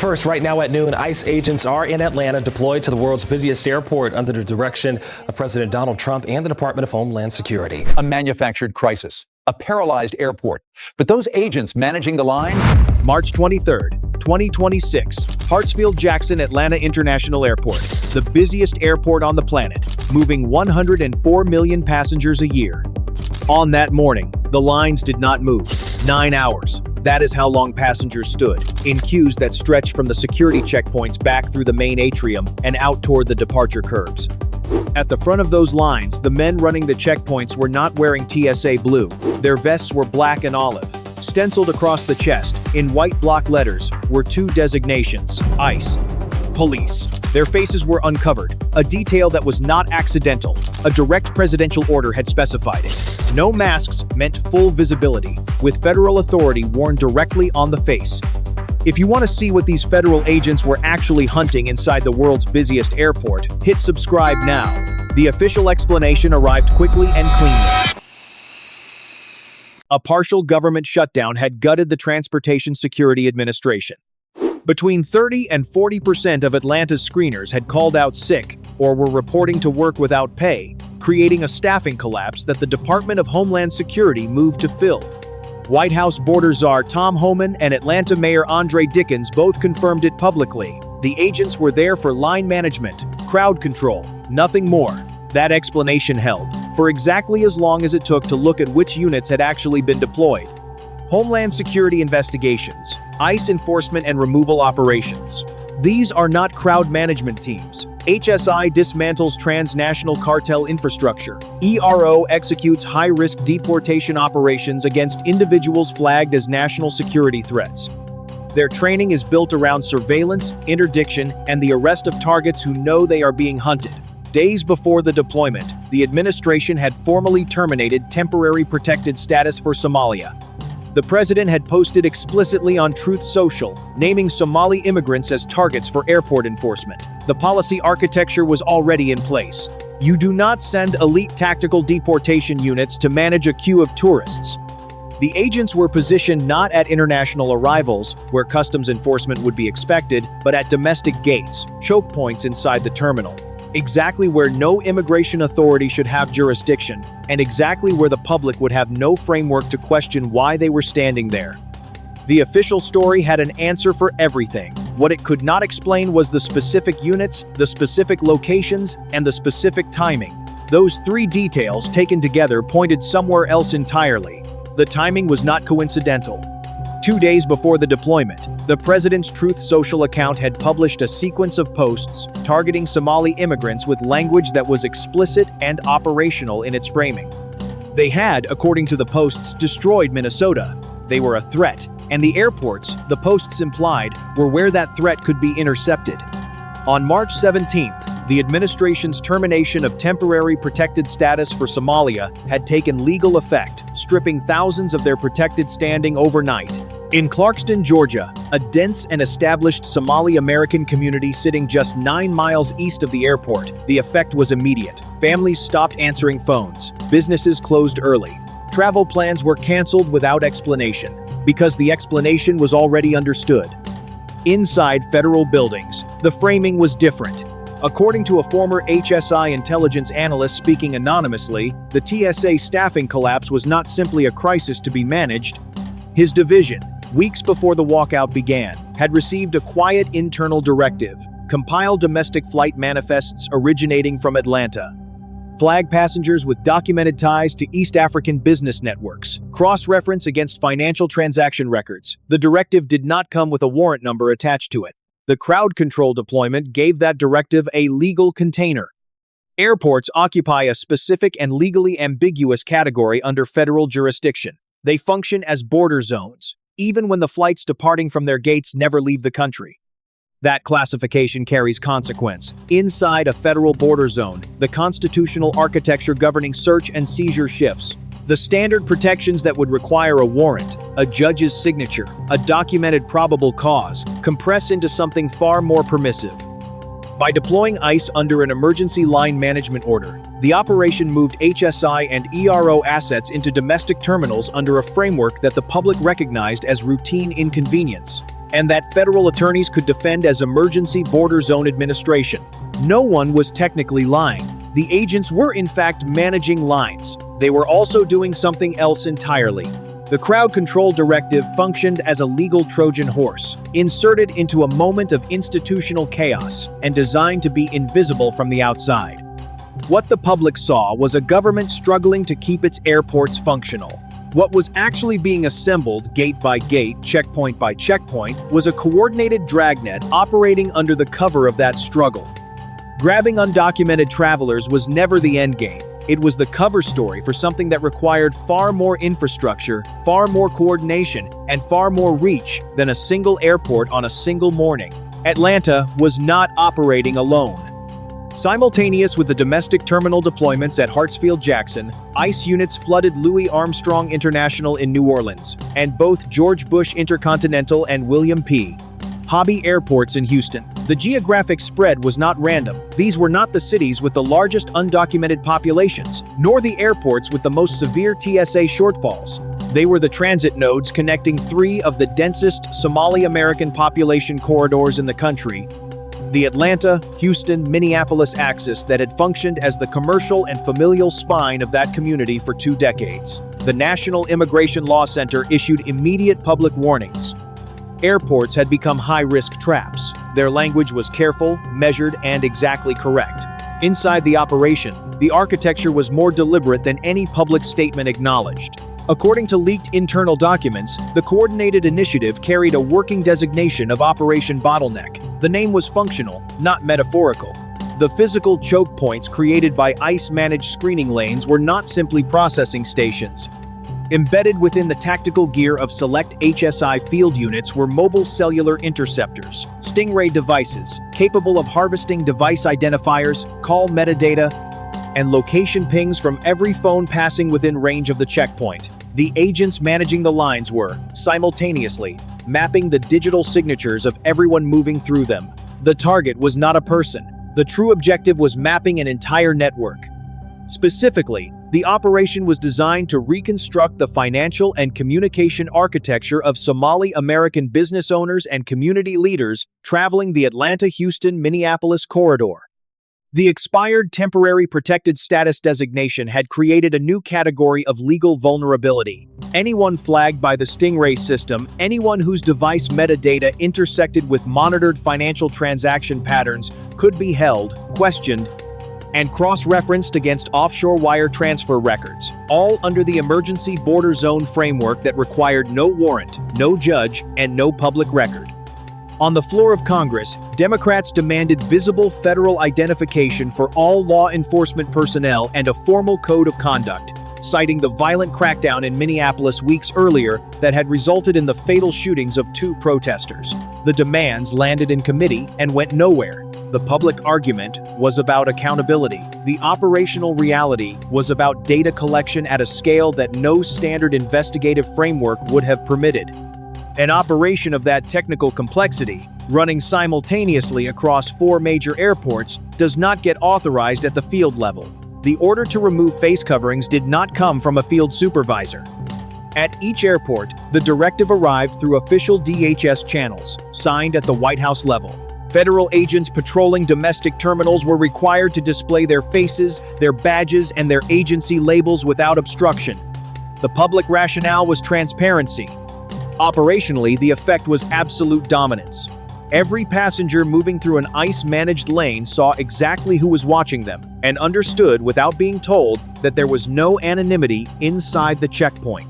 First, right now at noon, ICE agents are in Atlanta deployed to the world's busiest airport under the direction of President Donald Trump and the Department of Homeland Security. A manufactured crisis, a paralyzed airport. But those agents managing the lines? March 23rd, 2026, Hartsfield-Jackson Atlanta International Airport, the busiest airport on the planet, moving 104 million passengers a year. On that morning, the lines did not move. 9 hours. That is how long passengers stood, in queues that stretched from the security checkpoints back through the main atrium and out toward the departure curbs. At the front of those lines, the men running the checkpoints were not wearing TSA blue. Their vests were black and olive. Stenciled across the chest, in white block letters, were two designations: ICE, Police. Their faces were uncovered, a detail that was not accidental. A direct presidential order had specified it. No masks meant full visibility, with federal authority worn directly on the face. If you want to see what these federal agents were actually hunting inside the world's busiest airport, hit subscribe now. The official explanation arrived quickly and cleanly. A partial government shutdown had gutted the Transportation Security Administration. Between 30 and 40% of Atlanta's screeners had called out sick or were reporting to work without pay, creating a staffing collapse that the Department of Homeland Security moved to fill. White House border czar Tom Homan and Atlanta Mayor Andre Dickens both confirmed it publicly. The agents were there for line management, crowd control, nothing more. That explanation held for exactly as long as it took to look at which units had actually been deployed. Homeland Security investigations, ICE enforcement and removal operations. These are not crowd management teams. HSI dismantles transnational cartel infrastructure. ERO executes high-risk deportation operations against individuals flagged as national security threats. Their training is built around surveillance, interdiction, and the arrest of targets who know they are being hunted. Days before the deployment, the administration had formally terminated temporary protected status for Somalia. The president had posted explicitly on Truth Social, naming Somali immigrants as targets for airport enforcement. The policy architecture was already in place. You do not send elite tactical deportation units to manage a queue of tourists. The agents were positioned not at international arrivals, where customs enforcement would be expected, but at domestic gates, choke points inside the terminal. Exactly where no immigration authority should have jurisdiction, and exactly where the public would have no framework to question why they were standing there. The official story had an answer for everything. What it could not explain was the specific units, the specific locations, and the specific timing. Those three details taken together pointed somewhere else entirely. The timing was not coincidental. 2 days before the deployment, the president's Truth Social account had published a sequence of posts targeting Somali immigrants with language that was explicit and operational in its framing. They had, according to the posts, destroyed Minnesota. They were a threat, and the airports, the posts implied, were where that threat could be intercepted. On March 17th, the administration's termination of temporary protected status for Somalia had taken legal effect, stripping thousands of their protected standing overnight. In Clarkston, Georgia, a dense and established Somali-American community sitting just 9 miles east of the airport, the effect was immediate. Families stopped answering phones. Businesses closed early. Travel plans were canceled without explanation, because the explanation was already understood. Inside federal buildings, the framing was different. According to a former HSI intelligence analyst speaking anonymously, the TSA staffing collapse was not simply a crisis to be managed. His division, weeks before the walkout began, had received a quiet internal directive: compile domestic flight manifests originating from Atlanta. Flag passengers with documented ties to East African business networks. Cross-reference against financial transaction records. The directive did not come with a warrant number attached to it. The crowd control deployment gave that directive a legal container. Airports occupy a specific and legally ambiguous category under federal jurisdiction. They function as border zones, even when the flights departing from their gates never leave the country. That classification carries consequence. Inside a federal border zone, the constitutional architecture governing search and seizure shifts. The standard protections that would require a warrant, a judge's signature, a documented probable cause, compress into something far more permissive. By deploying ICE under an emergency line management order, the operation moved HSI and ERO assets into domestic terminals under a framework that the public recognized as routine inconvenience. and that federal attorneys could defend as emergency border zone administration. No one was technically lying. The agents were in fact managing lines. They were also doing something else entirely. The crowd control directive functioned as a legal Trojan horse, inserted into a moment of institutional chaos and designed to be invisible from the outside. What the public saw was a government struggling to keep its airports functional. What was actually being assembled, gate by gate, checkpoint by checkpoint, was a coordinated dragnet operating under the cover of that struggle. Grabbing undocumented travelers was never the endgame. It was the cover story for something that required far more infrastructure, far more coordination, and far more reach than a single airport on a single morning. Atlanta was not operating alone. Simultaneous with the domestic terminal deployments at Hartsfield-Jackson, ICE units flooded Louis Armstrong International in New Orleans, and both George Bush Intercontinental and William P. Hobby airports in Houston. The geographic spread was not random. These were not the cities with the largest undocumented populations, nor the airports with the most severe TSA shortfalls. They were the transit nodes connecting three of the densest Somali American population corridors in the country: the Atlanta, Houston, Minneapolis axis that had functioned as the commercial and familial spine of that community for 2 decades. The National Immigration Law Center issued immediate public warnings. Airports had become high-risk traps. Their language was careful, measured, and exactly correct. Inside the operation, the architecture was more deliberate than any public statement acknowledged. According to leaked internal documents, the coordinated initiative carried a working designation of Operation Bottleneck. The name was functional, not metaphorical. The physical choke points created by ICE-managed screening lanes were not simply processing stations. Embedded within the tactical gear of select HSI field units were mobile cellular interceptors, Stingray devices, capable of harvesting device identifiers, call metadata, and location pings from every phone passing within range of the checkpoint. The agents managing the lines were, simultaneously, mapping the digital signatures of everyone moving through them. The target was not a person. The true objective was mapping an entire network. Specifically, the operation was designed to reconstruct the financial and communication architecture of Somali American business owners and community leaders traveling the Atlanta-Houston-Minneapolis corridor. The expired temporary protected status designation had created a new category of legal vulnerability. Anyone flagged by the Stingray system, anyone whose device metadata intersected with monitored financial transaction patterns, could be held, questioned, and cross-referenced against offshore wire transfer records, all under the emergency border zone framework that required no warrant, no judge, and no public record. On the floor of Congress, Democrats demanded visible federal identification for all law enforcement personnel and a formal code of conduct, citing the violent crackdown in Minneapolis weeks earlier that had resulted in the fatal shootings of 2 protesters. The demands landed in committee and went nowhere. The public argument was about accountability. The operational reality was about data collection at a scale that no standard investigative framework would have permitted. An operation of that technical complexity, running simultaneously across 4 major airports, does not get authorized at the field level. The order to remove face coverings did not come from a field supervisor. At each airport, the directive arrived through official DHS channels, signed at the White House level. Federal agents patrolling domestic terminals were required to display their faces, their badges, and their agency labels without obstruction. The public rationale was transparency. Operationally, the effect was absolute dominance. Every passenger moving through an ICE-managed lane saw exactly who was watching them and understood without being told that there was no anonymity inside the checkpoint.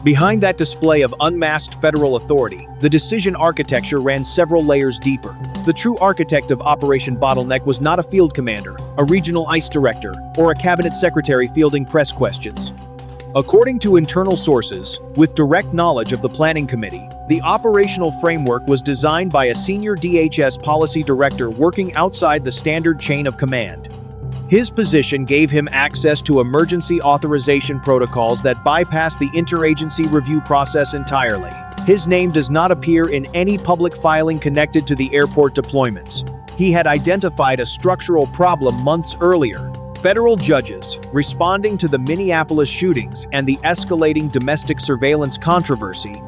Behind that display of unmasked federal authority, the decision architecture ran several layers deeper. The true architect of Operation Bottleneck was not a field commander, a regional ICE director, or a cabinet secretary fielding press questions. According to internal sources, with direct knowledge of the planning committee, the operational framework was designed by a senior DHS policy director working outside the standard chain of command. His position gave him access to emergency authorization protocols that bypass the interagency review process entirely. His name does not appear in any public filing connected to the airport deployments. He had identified a structural problem months earlier. Federal judges, responding to the Minneapolis shootings and the escalating domestic surveillance controversy,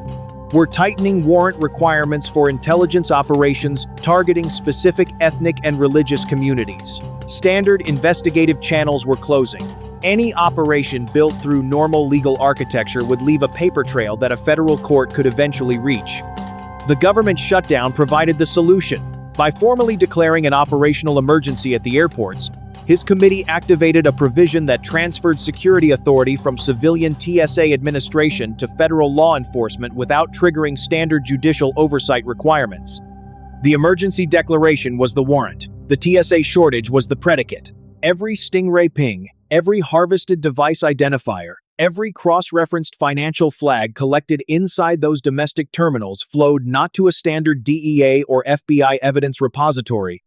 We're tightening warrant requirements for intelligence operations targeting specific ethnic and religious communities. Standard investigative channels were closing. Any operation built through normal legal architecture would leave a paper trail that a federal court could eventually reach. The government shutdown provided the solution. By formally declaring an operational emergency at the airports, his committee activated a provision that transferred security authority from civilian TSA administration to federal law enforcement without triggering standard judicial oversight requirements. The emergency declaration was the warrant. The TSA shortage was the predicate. Every Stingray ping, every harvested device identifier, every cross-referenced financial flag collected inside those domestic terminals flowed not to a standard DEA or FBI evidence repository,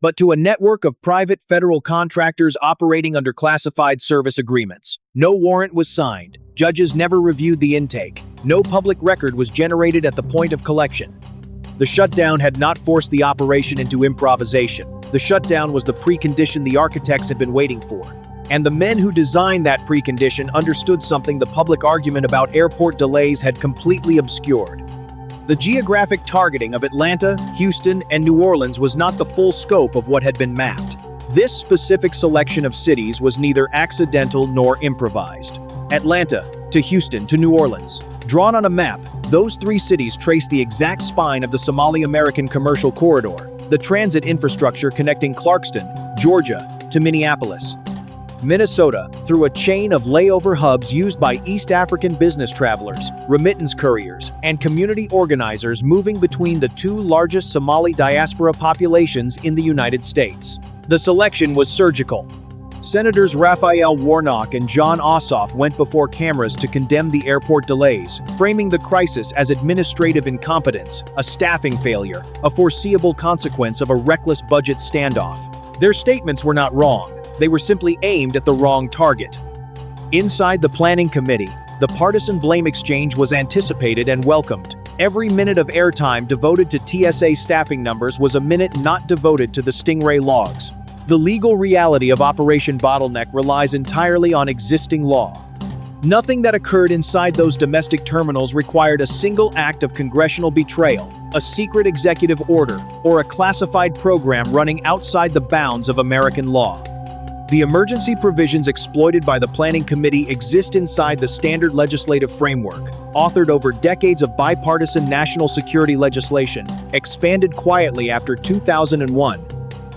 but to a network of private federal contractors operating under classified service agreements. No warrant was signed. Judges never reviewed the intake. No public record was generated at the point of collection. The shutdown had not forced the operation into improvisation. The shutdown was the precondition the architects had been waiting for. And the men who designed that precondition understood something the public argument about airport delays had completely obscured. The geographic targeting of Atlanta, Houston, and New Orleans was not the full scope of what had been mapped. This specific selection of cities was neither accidental nor improvised. Atlanta to Houston to New Orleans. Drawn on a map, those three cities trace the exact spine of the Somali-American commercial corridor, the transit infrastructure connecting Clarkston, Georgia, to Minneapolis, Minnesota, through a chain of layover hubs used by East African business travelers, remittance couriers, and community organizers moving between the two largest Somali diaspora populations in the United States. The selection was surgical. Senators Raphael Warnock and John Ossoff went before cameras to condemn the airport delays, framing the crisis as administrative incompetence, a staffing failure, a foreseeable consequence of a reckless budget standoff. Their statements were not wrong. They were simply aimed at the wrong target. Inside the planning committee, the partisan blame exchange was anticipated and welcomed. Every minute of airtime devoted to TSA staffing numbers was a minute not devoted to the Stingray logs. The legal reality of Operation Bottleneck relies entirely on existing law. Nothing that occurred inside those domestic terminals required a single act of congressional betrayal, a secret executive order, or a classified program running outside the bounds of American law. The emergency provisions exploited by the Planning Committee exist inside the standard legislative framework, authored over decades of bipartisan national security legislation, expanded quietly after 2001,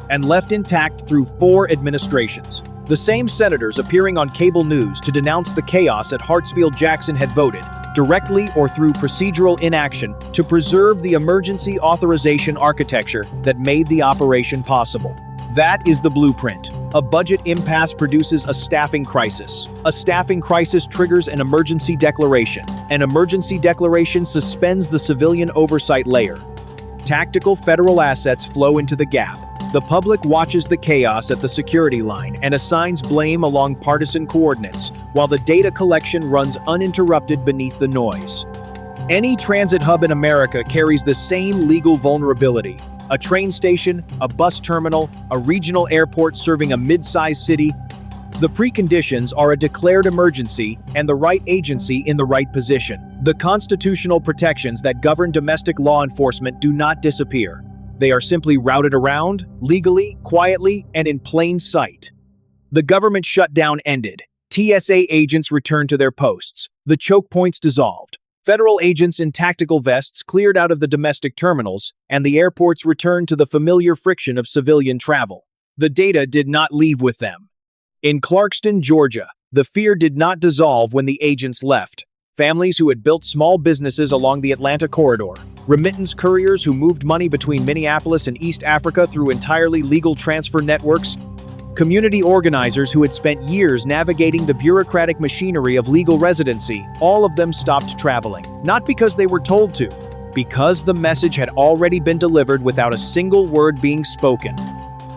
and left intact through 4 administrations. The same senators appearing on cable news to denounce the chaos at Hartsfield-Jackson had voted, directly or through procedural inaction, to preserve the emergency authorization architecture that made the operation possible. That is the blueprint. A budget impasse produces a staffing crisis. A staffing crisis triggers an emergency declaration. An emergency declaration suspends the civilian oversight layer. Tactical federal assets flow into the gap. The public watches the chaos at the security line and assigns blame along partisan coordinates, while the data collection runs uninterrupted beneath the noise. Any transit hub in America carries the same legal vulnerability. A train station, a bus terminal, a regional airport serving a mid-sized city. The preconditions are a declared emergency and the right agency in the right position. The constitutional protections that govern domestic law enforcement do not disappear. They are simply routed around, legally, quietly, and in plain sight. The government shutdown ended. TSA agents returned to their posts. The choke points dissolved. Federal agents in tactical vests cleared out of the domestic terminals, and the airports returned to the familiar friction of civilian travel. The data did not leave with them. In Clarkston, Georgia, the fear did not dissolve when the agents left. Families who had built small businesses along the Atlanta corridor, remittance couriers who moved money between Minneapolis and East Africa through entirely legal transfer networks, community organizers who had spent years navigating the bureaucratic machinery of legal residency, all of them stopped traveling. Not because they were told to, because the message had already been delivered without a single word being spoken.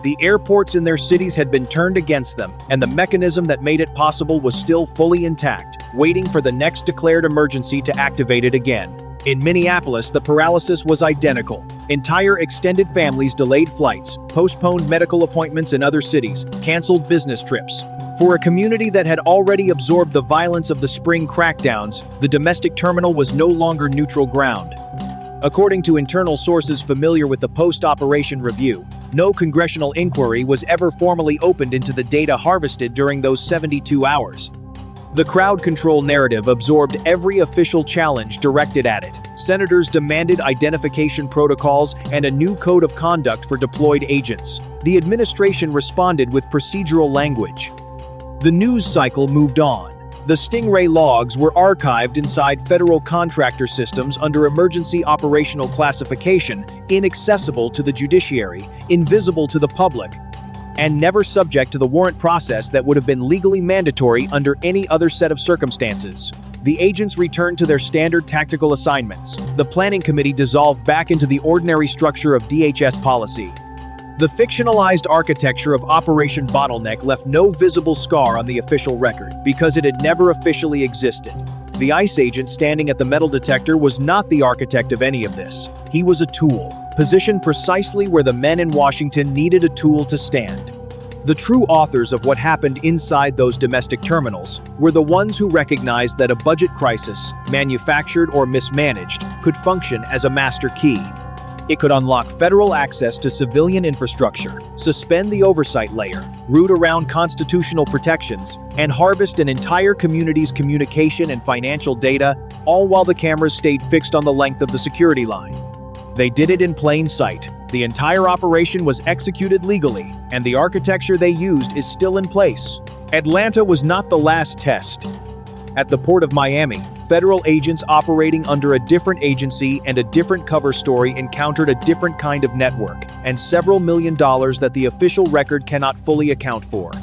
The airports in their cities had been turned against them, and the mechanism that made it possible was still fully intact, waiting for the next declared emergency to activate it again. In Minneapolis, the paralysis was identical. Entire extended families delayed flights, postponed medical appointments in other cities, canceled business trips. For a community that had already absorbed the violence of the spring crackdowns, the domestic terminal was no longer neutral ground. According to internal sources familiar with the post-operation review, no congressional inquiry was ever formally opened into the data harvested during those 72 hours. The crowd control narrative absorbed every official challenge directed at it. Senators demanded identification protocols and a new code of conduct for deployed agents. The administration responded with procedural language. The news cycle moved on. The Stingray logs were archived inside federal contractor systems under emergency operational classification, inaccessible to the judiciary, invisible to the public, and never subject to the warrant process that would have been legally mandatory under any other set of circumstances. The agents returned to their standard tactical assignments. The planning committee dissolved back into the ordinary structure of DHS policy. The fictionalized architecture of Operation Bottleneck left no visible scar on the official record because it had never officially existed. The ICE agent standing at the metal detector was not the architect of any of this. He was a tool, positioned precisely where the men in Washington needed a tool to stand. The true authors of what happened inside those domestic terminals were the ones who recognized that a budget crisis, manufactured or mismanaged, could function as a master key. It could unlock federal access to civilian infrastructure, suspend the oversight layer, root around constitutional protections, and harvest an entire community's communication and financial data, all while the cameras stayed fixed on the length of the security line. They did it in plain sight. The entire operation was executed legally, and the architecture they used is still in place. Atlanta was not the last test. At the Port of Miami, federal agents operating under a different agency and a different cover story encountered a different kind of network, and several $1 million that the official record cannot fully account for.